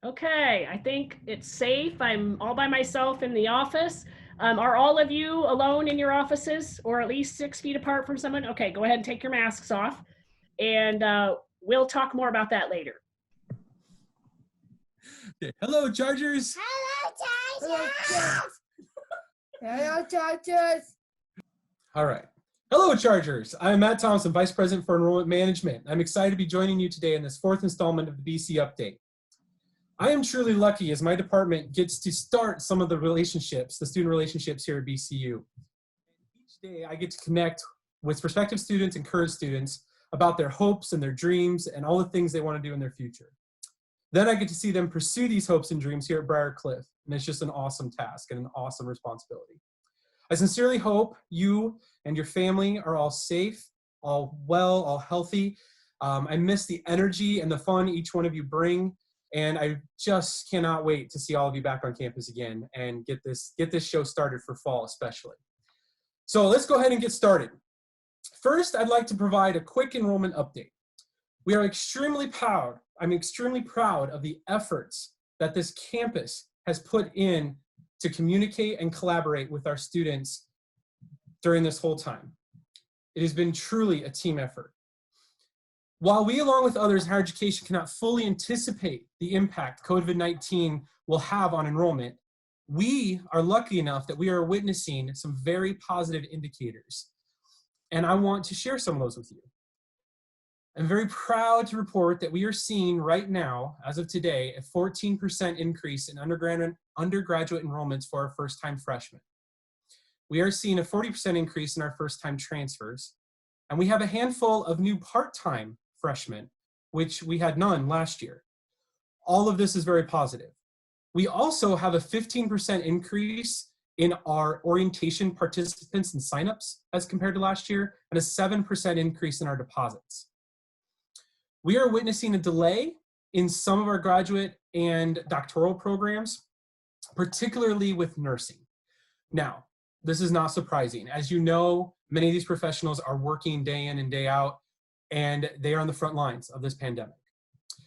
Okay, I think it's safe. I'm all by myself in the office. Are all of you alone in your offices or at least 6 feet apart from someone? Okay, go ahead and take your masks off and we'll talk more about that later. Okay. Hello, Chargers. Hello, Chargers. Hello, Chargers. All right. Hello, Chargers. I'm Matt Thomsen, Vice President for Enrollment Management. I'm excited to be joining you today in this fourth installment of the BC Update. I am truly lucky as my department gets to start some of the relationships, the student relationships here at BCU. Each day I get to connect with prospective students and current students about their hopes and their dreams and all the things they want to do in their future. Then I get to see them pursue these hopes and dreams here at Brair Cliff, and it's just an awesome task and an awesome responsibility. I sincerely hope you and your family are all safe, all well, all healthy. I miss the energy and the fun each one of you bring. And I just cannot wait to see all of you back on campus again and get this show started for fall especially. So let's go ahead and get started. First, I'd like to provide a quick enrollment update. We are extremely proud. I'm extremely proud of the efforts that this campus has put in to communicate and collaborate with our students during this whole time. It has been truly a team effort. While we, along with others in higher education, cannot fully anticipate the impact COVID-19 will have on enrollment, we are lucky enough that we are witnessing some very positive indicators. And I want to share some of those with you. I'm very proud to report that we are seeing right now, as of today, a 14% increase in undergraduate enrollments for our first-time freshmen. We are seeing a 40% increase in our first-time transfers. And we have a handful of new part-time freshmen, which we had none last year. All of this is very positive. We also have a 15% increase in our orientation participants and signups as compared to last year, and a 7% increase in our deposits. We are witnessing a delay in some of our graduate and doctoral programs, particularly with nursing. Now, this is not surprising. As you know, many of these professionals are working day in and day out, and they are on the front lines of this pandemic.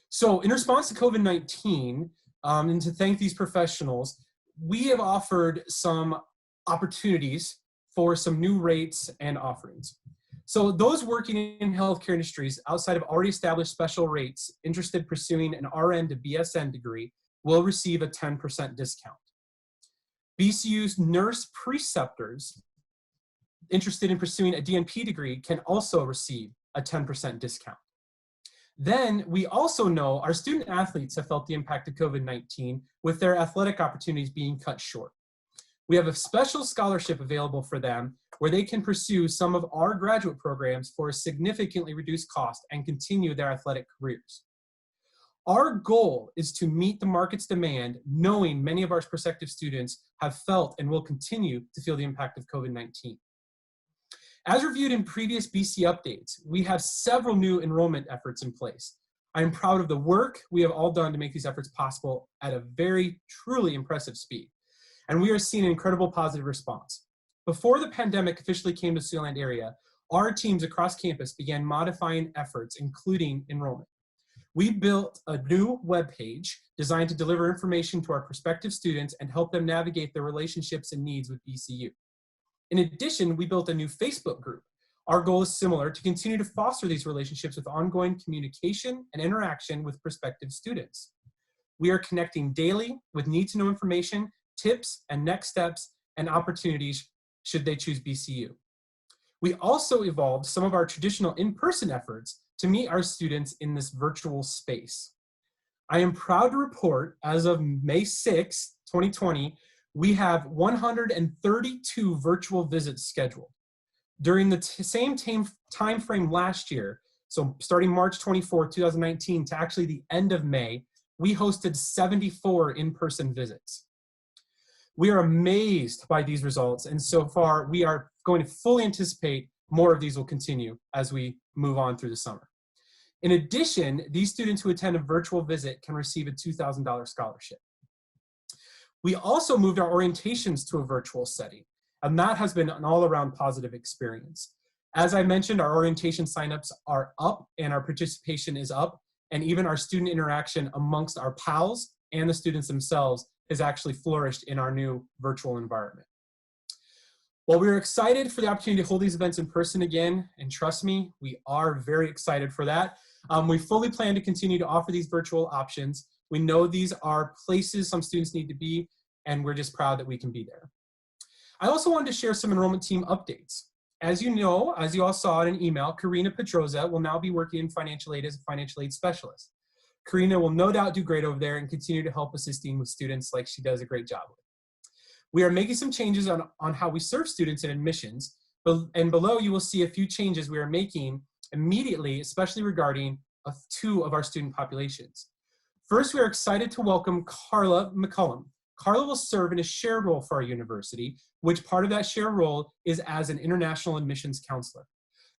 So in response to COVID-19, and to thank these professionals, we have offered some opportunities for some new rates and offerings. So those working in healthcare industries outside of already established special rates interested in pursuing an RN to BSN degree will receive a 10% discount. BCU's nurse preceptors interested in pursuing a DNP degree can also receive a 10% discount. Then we also know our student athletes have felt the impact of COVID-19 with their athletic opportunities being cut short. We have a special scholarship available for them where they can pursue some of our graduate programs for a significantly reduced cost and continue their athletic careers. Our goal is to meet the market's demand, knowing many of our prospective students have felt and will continue to feel the impact of COVID-19. As reviewed in previous BC updates, we have several new enrollment efforts in place. I am proud of the work we have all done to make these efforts possible at a very, truly impressive speed. And we are seeing an incredible positive response. Before the pandemic officially came to Siouxland area, our teams across campus began modifying efforts, including enrollment. We built a new webpage designed to deliver information to our prospective students and help them navigate their relationships and needs with BCU. In addition, we built a new Facebook group. Our goal is similar: to continue to foster these relationships with ongoing communication and interaction with prospective students. We are connecting daily with need-to-know information, tips, and next steps and opportunities should they choose BCU. We also evolved some of our traditional in-person efforts to meet our students in this virtual space. I am proud to report, as of May 6, 2020, we have 132 virtual visits scheduled. During the same time frame last year, so starting March 24, 2019 to actually the end of May, we hosted 74 in-person visits. We are amazed by these results, and so far we are going to fully anticipate more of these will continue as we move on through the summer. In addition, these students who attend a virtual visit can receive a $2,000 scholarship. We also moved our orientations to a virtual setting, and that has been an all-around positive experience. As I mentioned, our orientation signups are up and our participation is up, and even our student interaction amongst our pals and the students themselves has actually flourished in our new virtual environment. While we're excited for the opportunity to hold these events in person again, and trust me, we are very excited for that, we fully plan to continue to offer these virtual options. We know these are places some students need to be, and we're just proud that we can be there. I also wanted to share some enrollment team updates. As you know, as you all saw in an email, Karina Pedroza will now be working in financial aid as a financial aid specialist. Karina will no doubt do great over there and continue to help assisting with students like she does a great job with. We are making some changes on how we serve students in admissions, and below you will see a few changes we are making immediately, especially regarding two of our student populations. First, we are excited to welcome Carla McCullum. Carla will serve in a share role for our university, which part of that share role is as an international admissions counselor.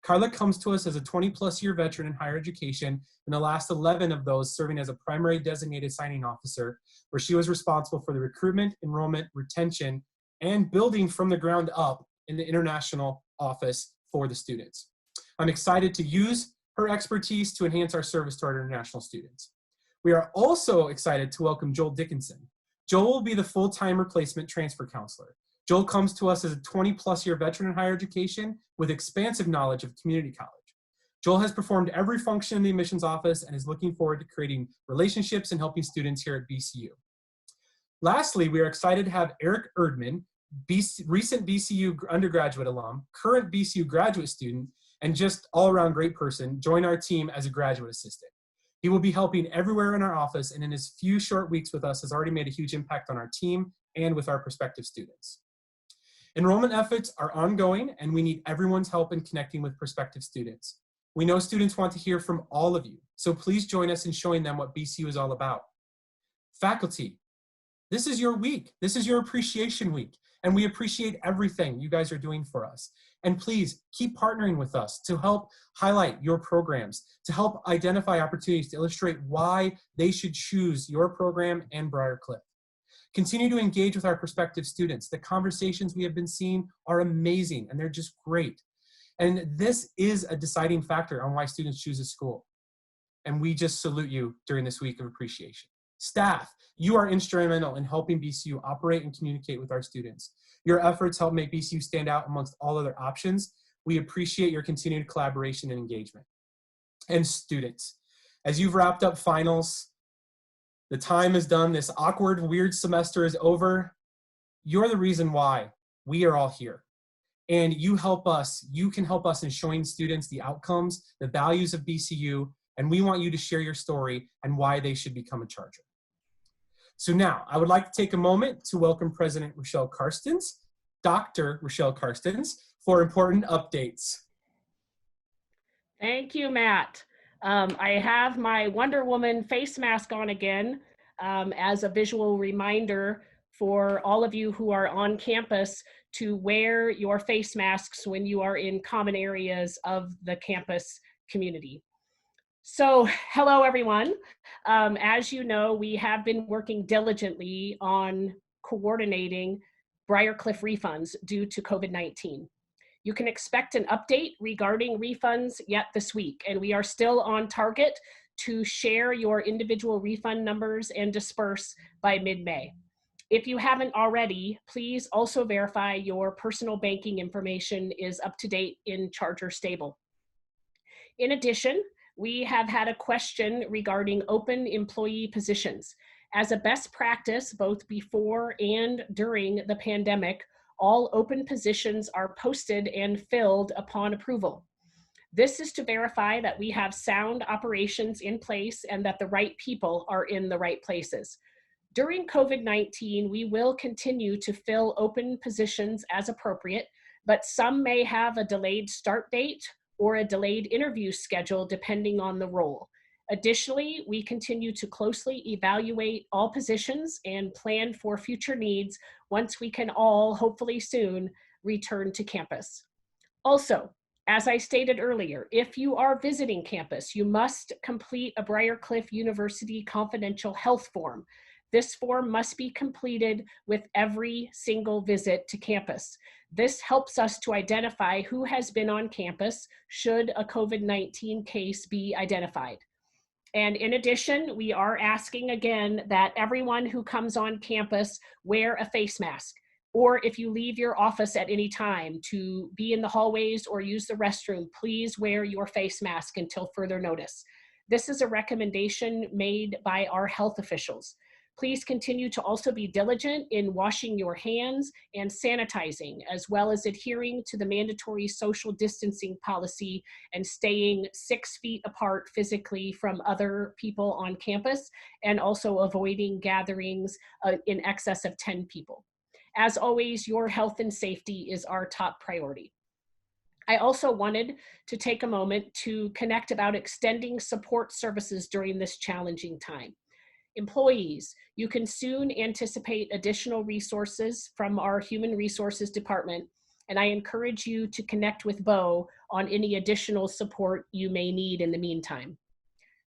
Carla comes to us as a 20-plus year veteran in higher education, and the last 11 of those serving as a primary designated signing officer, where she was responsible for the recruitment, enrollment, retention, and building from the ground up in the international office for the students. I'm excited to use her expertise to enhance our service to our international students. We are also excited to welcome Joel Dickinson. Joel will be the full-time replacement transfer counselor. Joel comes to us as a 20-plus year veteran in higher education with expansive knowledge of community college. Joel has performed every function in the admissions office and is looking forward to creating relationships and helping students here at BCU. Lastly, we are excited to have Eric Erdman, recent BCU undergraduate alum, current BCU graduate student, and just all-around great person, join our team as a graduate assistant. He will be helping everywhere in our office, and in his few short weeks with us has already made a huge impact on our team and with our prospective students. Enrollment efforts are ongoing, and we need everyone's help in connecting with prospective students. We know students want to hear from all of you, so please join us in showing them what BCU is all about. Faculty, this is your week. This is your appreciation week, and we appreciate everything you guys are doing for us. And please keep partnering with us to help highlight your programs, to help identify opportunities to illustrate why they should choose your program and Brair Cliff. Continue to engage with our prospective students. The conversations we have been seeing are amazing, and they're just great. And this is a deciding factor on why students choose a school. And we just salute you during this week of appreciation. Staff, you are instrumental in helping BCU operate and communicate with our students. Your efforts help make BCU stand out amongst all other options. We appreciate your continued collaboration and engagement. And students, as you've wrapped up finals, the time is done, this awkward, weird semester is over. You're the reason why we are all here. And you can help us in showing students the outcomes, the values of BCU, and we want you to share your story and why they should become a Charger. So now, I would like to take a moment to welcome President Rochelle Karstens, Dr. Rochelle Karstens, for important updates. Thank you, Matt. I have my Wonder Woman face mask on again as a visual reminder for all of you who are on campus to wear your face masks when you are in common areas of the campus community. So, hello everyone. As you know, we have been working diligently on coordinating Brair Cliff refunds due to COVID-19. You can expect an update regarding refunds yet this week, and we are still on target to share your individual refund numbers and disperse by mid-May. If you haven't already, please also verify your personal banking information is up to date in Charger Stable. In addition, we have had a question regarding open employee positions. As a best practice, both before and during the pandemic, all open positions are posted and filled upon approval. This is to verify that we have sound operations in place and that the right people are in the right places. During COVID-19, we will continue to fill open positions as appropriate, but some may have a delayed start date or a delayed interview schedule depending on the role. Additionally, we continue to closely evaluate all positions and plan for future needs once we can all, hopefully soon, return to campus. Also, as I stated earlier, if you are visiting campus, you must complete a Brair Cliff University confidential health form. This form must be completed with every single visit to campus. This helps us to identify who has been on campus should a COVID-19 case be identified. And in addition, we are asking again that everyone who comes on campus wear a face mask, or if you leave your office at any time to be in the hallways or use the restroom, please wear your face mask until further notice. This is a recommendation made by our health officials. Please continue to also be diligent in washing your hands and sanitizing, as well as adhering to the mandatory social distancing policy and staying 6 feet apart physically from other people on campus, and also avoiding gatherings in excess of 10 people. As always, your health and safety is our top priority. I also wanted to take a moment to connect about extending support services during this challenging time. Employees, you can soon anticipate additional resources from our Human Resources Department, and I encourage you to connect with Bo on any additional support you may need in the meantime.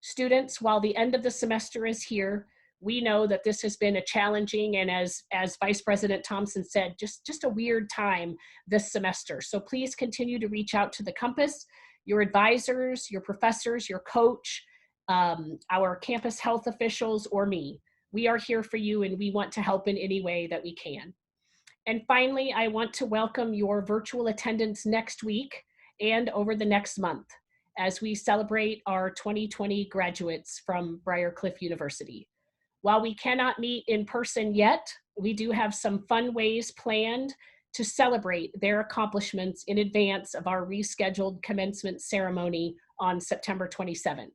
Students, while the end of the semester is here, we know that this has been a challenging and, as Vice President Thomsen said, just a weird time this semester. So please continue to reach out to the campus, your advisors, your professors, your coach, our campus health officials, or me. We are here for you and we want to help in any way that we can. And finally, I want to welcome your virtual attendance next week and over the next month as we celebrate our 2020 graduates from Brair Cliff University. While we cannot meet in person yet, we do have some fun ways planned to celebrate their accomplishments in advance of our rescheduled commencement ceremony on September 27th.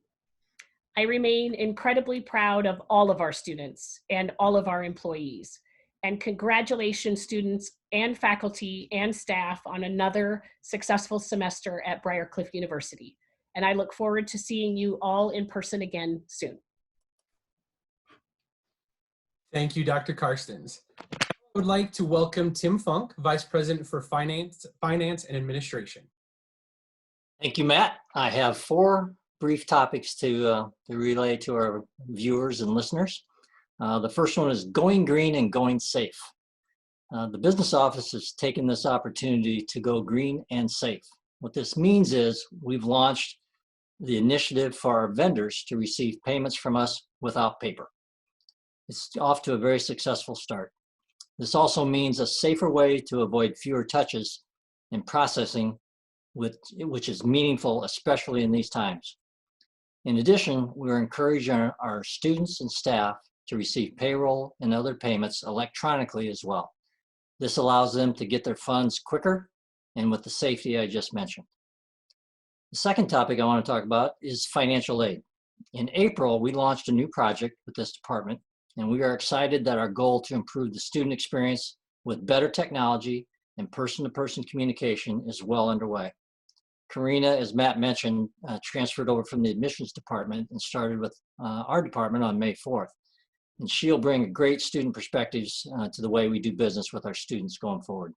I remain incredibly proud of all of our students and all of our employees. And congratulations, students and faculty and staff, on another successful semester at Brair Cliff University. And I look forward to seeing you all in person again soon. Thank you, Dr. Karstens. I would like to welcome Tim Funk, Vice President for Finance and Administration. Thank you, Matt. I have 4 brief topics to relay to our viewers and listeners. The first one is going green and going safe. The business office has taken this opportunity to go green and safe. What this means is we've launched the initiative for our vendors to receive payments from us without paper. It's off to a very successful start. This also means a safer way to avoid fewer touches in processing, which is meaningful, especially in these times. In addition, we're encouraging our students and staff to receive payroll and other payments electronically as well. This allows them to get their funds quicker and with the safety I just mentioned. The second topic I want to talk about is financial aid. In April, we launched a new project with this department, and we are excited that our goal to improve the student experience with better technology and person-to-person communication is well underway. Karina, as Matt mentioned, transferred over from the admissions department and started with our department on May 4th. And she'll bring great student perspectives to the way we do business with our students going forward.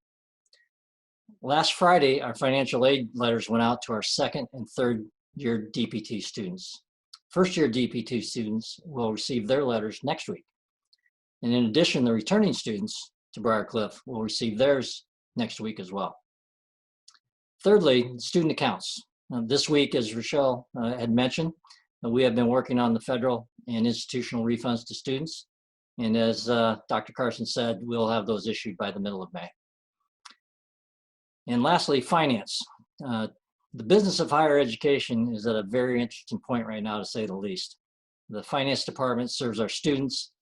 Last Friday, our financial aid letters went out to our 2nd and 3rd year DPT students. First year DPT students will receive their letters next week. And in addition, the returning students to Brair Cliff will receive theirs next week as well. Thirdly, student accounts. This week, as Rochelle had mentioned, we have been working on the federal and institutional refunds to students. And as Dr. Carson said, we'll have those issued by the middle of May. And lastly, finance. The business of higher education is at a very interesting point right now, to say the least. The finance department serves our students,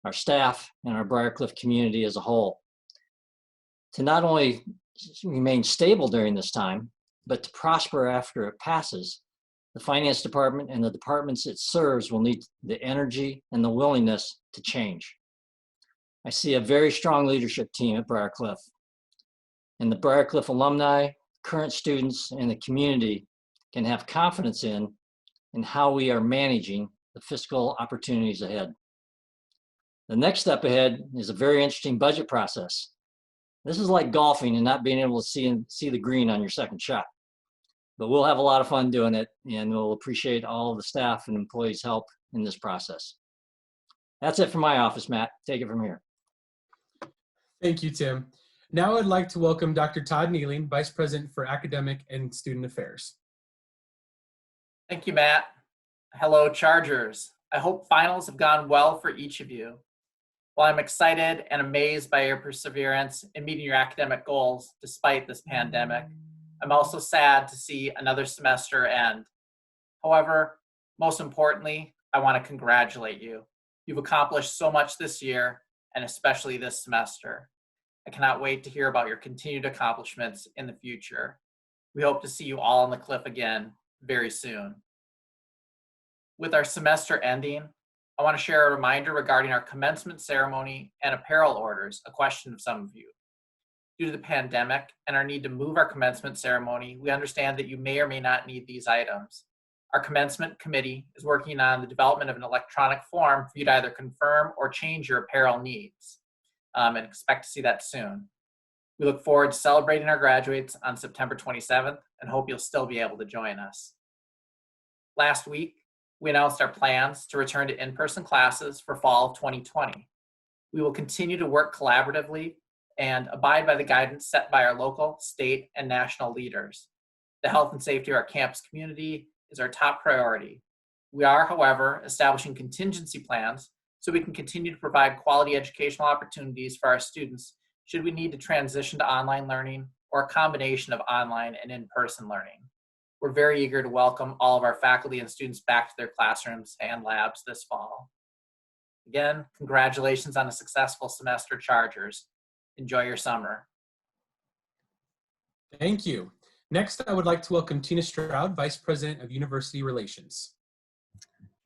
our staff, and our Brair Cliff community as a whole. To not only remain stable during this time, but to prosper after it passes, the finance department and the departments it serves will need the energy and the willingness to change. I see a very strong leadership team at Brair Cliff. And the Brair Cliff alumni, current students, and the community can have confidence in how we are managing the fiscal opportunities ahead. The next step ahead is a very interesting budget process. This is like golfing and not being able to see the green on your second shot. But we'll have a lot of fun doing it, and we'll appreciate all of the staff and employees' help in this process. That's it from my office, Matt. Take it from here. Thank you, Tim. Now I'd like to welcome Dr. Todd Nealing, Vice President for Academic and Student Affairs. Thank you, Matt. Hello, Chargers. I hope finals have gone well for each of you. While I'm excited and amazed by your perseverance in meeting your academic goals despite this pandemic, I'm also sad to see another semester end. However, most importantly, I want to congratulate you. You've accomplished so much this year, and especially this semester. I cannot wait to hear about your continued accomplishments in the future. We hope to see you all on the cliff again very soon. With our semester ending, I want to share a reminder regarding our commencement ceremony and apparel orders, a question of some of you. Due to the pandemic and our need to move our commencement ceremony, we understand that you may or may not need these items. Our commencement committee is working on the development of an electronic form for you to either confirm or change your apparel needs, and expect to see that soon. We look forward to celebrating our graduates on September 27th and hope you'll still be able to join us. Last week, we announced our plans to return to in-person classes for fall of 2020. We will continue to work collaboratively and abide by the guidance set by our local, state, and national leaders. The health and safety of our campus community is our top priority. We are, however, establishing contingency plans so we can continue to provide quality educational opportunities for our students should we need to transition to online learning or a combination of online and in-person learning. We're very eager to welcome all of our faculty and students back to their classrooms and labs this fall. Again, congratulations on a successful semester, Chargers. Enjoy your summer. Thank you. Next, I would like to welcome Tina Stroud, Vice President of University Relations.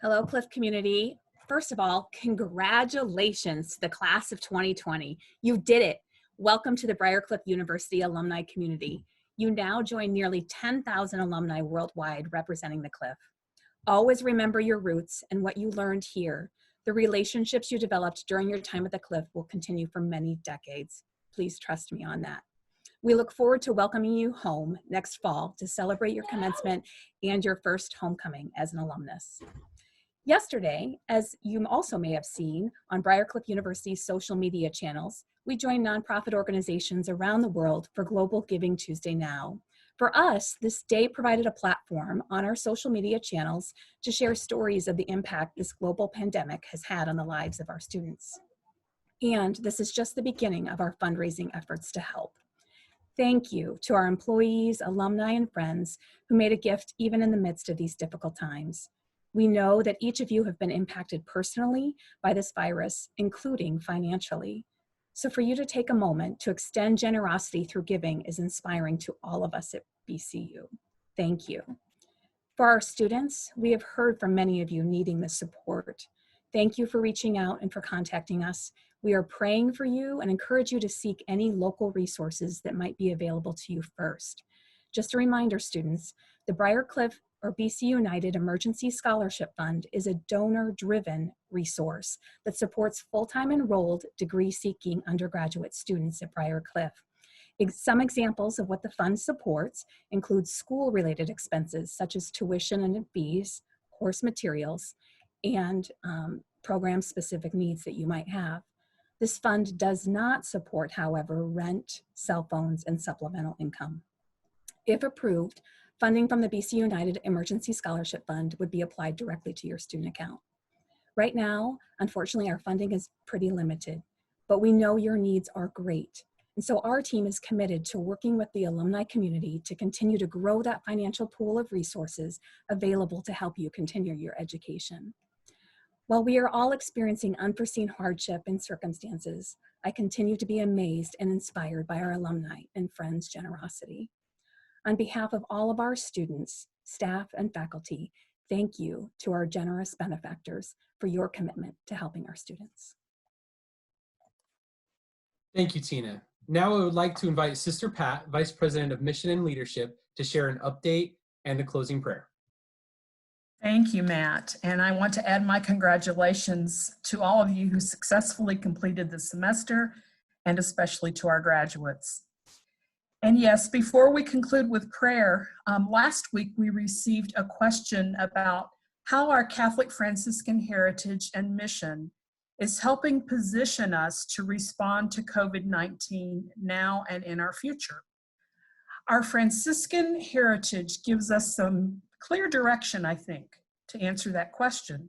Hello, Cliff community. First of all, congratulations to the class of 2020. You did it. Welcome to the Brair Cliff University alumni community. You now join nearly 10,000 alumni worldwide representing the Cliff. Always remember your roots and what you learned here. The relationships you developed during your time at the Cliff will continue for many decades. Please trust me on that. We look forward to welcoming you home next fall to celebrate your commencement and your first homecoming as an alumnus. Yesterday, as you also may have seen on Brair Cliff University's social media channels, we joined nonprofit organizations around the world for Global Giving Tuesday Now. For us, this day provided a platform on our social media channels to share stories of the impact this global pandemic has had on the lives of our students. And this is just the beginning of our fundraising efforts to help. Thank you to our employees, alumni, and friends who made a gift even in the midst of these difficult times. We know that each of you have been impacted personally by this virus, including financially. So for you to take a moment to extend generosity through giving is inspiring to all of us at BCU. Thank you. For our students, we have heard from many of you needing the support. Thank you for reaching out and for contacting us. We are praying for you and encourage you to seek any local resources that might be available to you first. Just a reminder, students, the Brair Cliff or BC United Emergency Scholarship Fund is a donor-driven resource that supports full-time enrolled degree-seeking undergraduate students at Brair Cliff. Some examples of what the fund supports include school-related expenses such as tuition and fees, course materials, and program-specific needs that you might have. This fund does not support, however, rent, cell phones, and supplemental income. If approved, funding from the BC United Emergency Scholarship Fund would be applied directly to your student account. Right now, unfortunately, our funding is pretty limited, but we know your needs are great. And so our team is committed to working with the alumni community to continue to grow that financial pool of resources available to help you continue your education. While we are all experiencing unforeseen hardship and circumstances, I continue to be amazed and inspired by our alumni and friends' generosity. On behalf of all of our students, staff, and faculty, thank you to our generous benefactors for your commitment to helping our students. Thank you, Tina. Now I would like to invite Sister Pat, Vice President of Mission and Leadership, to share an update and a closing prayer. Thank you, Matt. And I want to add my congratulations to all of you who successfully completed the semester, and especially to our graduates. And yes, before we conclude with prayer, last week we received a question about how our Catholic Franciscan heritage and mission is helping position us to respond to COVID-19 now and in our future. Our Franciscan heritage gives us some clear direction, I think, to answer that question.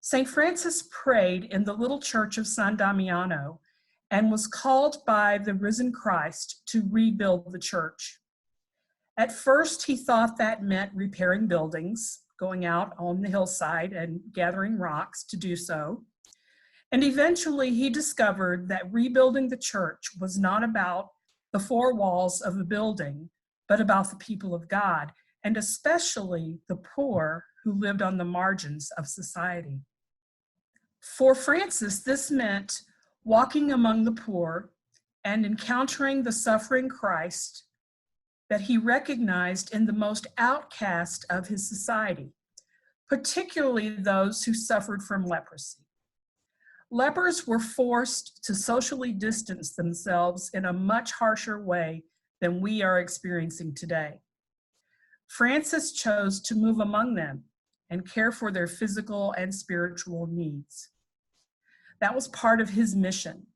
St. Francis prayed in the little church of San Damiano and was called by the risen Christ to rebuild the church. At first, he thought that meant repairing buildings, going out on the hillside and gathering rocks to do so. And eventually, he discovered that rebuilding the church was not about the four walls of a building, but about the people of God, and especially the poor who lived on the margins of society. For Francis, this meant walking among the poor and encountering the suffering Christ that he recognized in the most outcast of his society, particularly those who suffered from leprosy. Lepers were forced to socially distance themselves in a much harsher way than we are experiencing today. Francis chose to move among them and care for their physical and spiritual needs. That was part of his mission.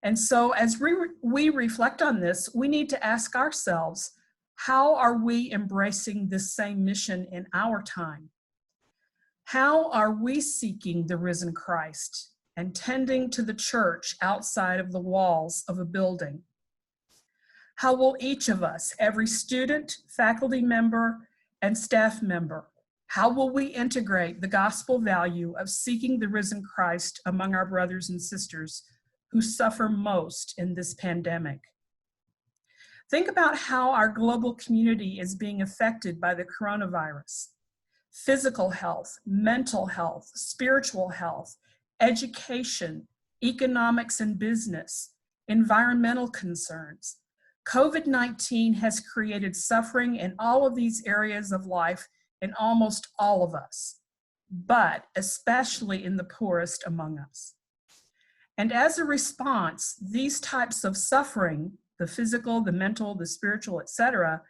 And so as we reflect on this, we need to ask ourselves, how are we embracing this same mission in our time? How are we seeking the risen Christ and tending to the church outside of the walls of a building? How will each of us, every student, faculty member, and staff member, how will we integrate the gospel value of seeking the risen Christ among our brothers and sisters who suffer most in this pandemic? Think about how our global community is being affected by the coronavirus. Physical health, mental health, spiritual health, education, economics and business, environmental concerns. COVID-19 has created suffering in all of these areas of life in almost all of us, but especially in the poorest among us. And as a response, these types of suffering, the physical, the mental, the spiritual, etc.,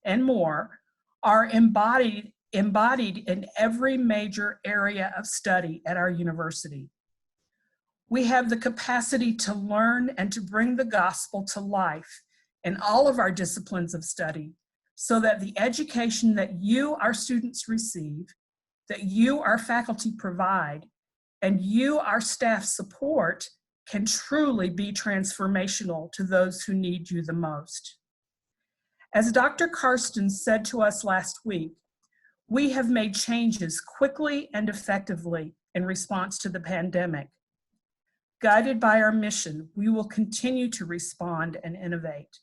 and more, are embodied in every major area of study at our university. We have the capacity to learn and to bring the gospel to life in all of our disciplines of study, so that the education that you, our students, receive, that you, our faculty, provide, and you, our staff, support, can truly be transformational to those who need you the most. As Dr. Karsten said to us last week, we have made changes quickly and effectively in response to the pandemic. Guided by our mission, we will continue to respond and innovate,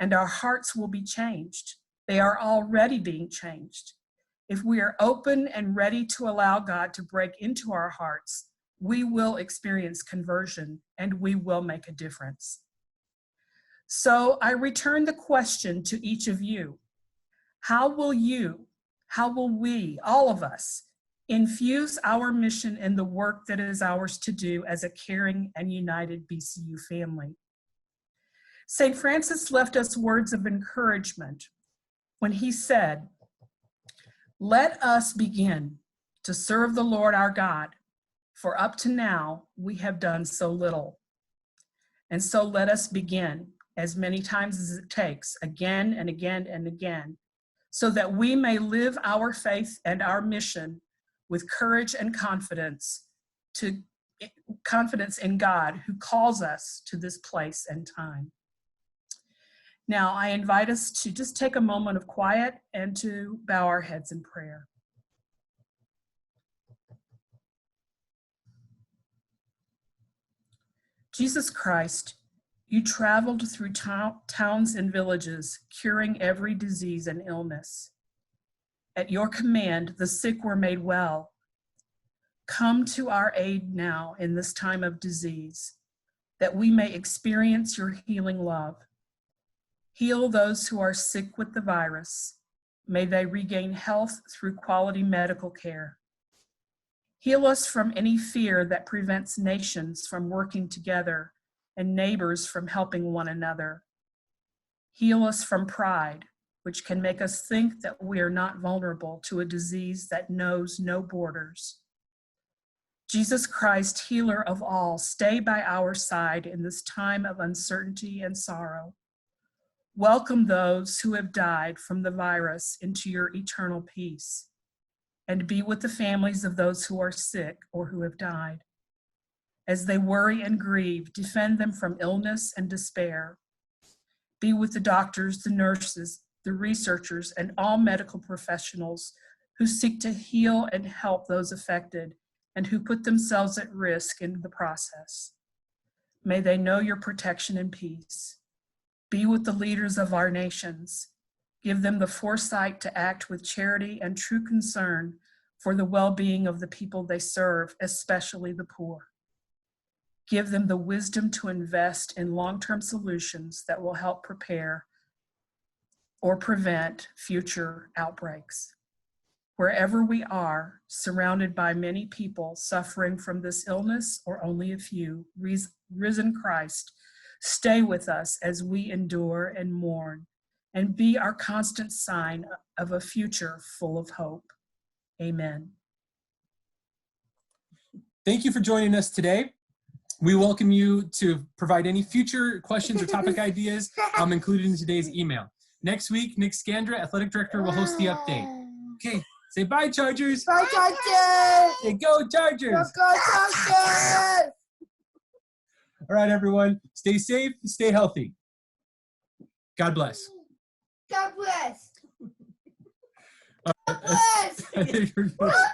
and our hearts will be changed. They are already being changed. If we are open and ready to allow God to break into our hearts, we will experience conversion and we will make a difference. So I return the question to each of you. How will we, all of us, infuse our mission in the work that is ours to do as a caring and united BCU family? St. Francis left us words of encouragement when he said, "Let us begin to serve the Lord our God, for up to now we have done so little. And so let us begin as many times as it takes, again and again and again, so that we may live our faith and our mission with courage and confidence in God who calls us to this place and time." Now, I invite us to just take a moment of quiet and to bow our heads in prayer. Jesus Christ, you traveled through towns and villages, curing every disease and illness. At your command, the sick were made well. Come to our aid now in this time of disease, that we may experience your healing love. Heal those who are sick with the virus. May they regain health through quality medical care. Heal us from any fear that prevents nations from working together and neighbors from helping one another. Heal us from pride, which can make us think that we are not vulnerable to a disease that knows no borders. Jesus Christ, healer of all, stay by our side in this time of uncertainty and sorrow. Welcome those who have died from the virus into your eternal peace. and be with the families of those who are sick or who have died. As they worry and grieve, defend them from illness and despair. Be with the doctors, the nurses, the researchers, and all medical professionals who seek to heal and help those affected and who put themselves at risk in the process. May they know your protection and peace. Be with the leaders of our nations. Give them the foresight to act with charity and true concern for the well-being of the people they serve, especially the poor. Give them the wisdom to invest in long-term solutions that will help prepare or prevent future outbreaks. Wherever we are, surrounded by many people suffering from this illness or only a few, risen Christ, stay with us as we endure and mourn, and be our constant sign of a future full of hope. Amen. Thank you for joining us today. We welcome you to provide any future questions or topic ideas included in today's email. Next week, Nick Scandra, Athletic Director, will host the update. Okay, say bye, Chargers. Bye, Chargers. Say go, Chargers. Go, Chargers. All right, everyone, stay safe, stay healthy. God bless. God bless. God bless. God bless.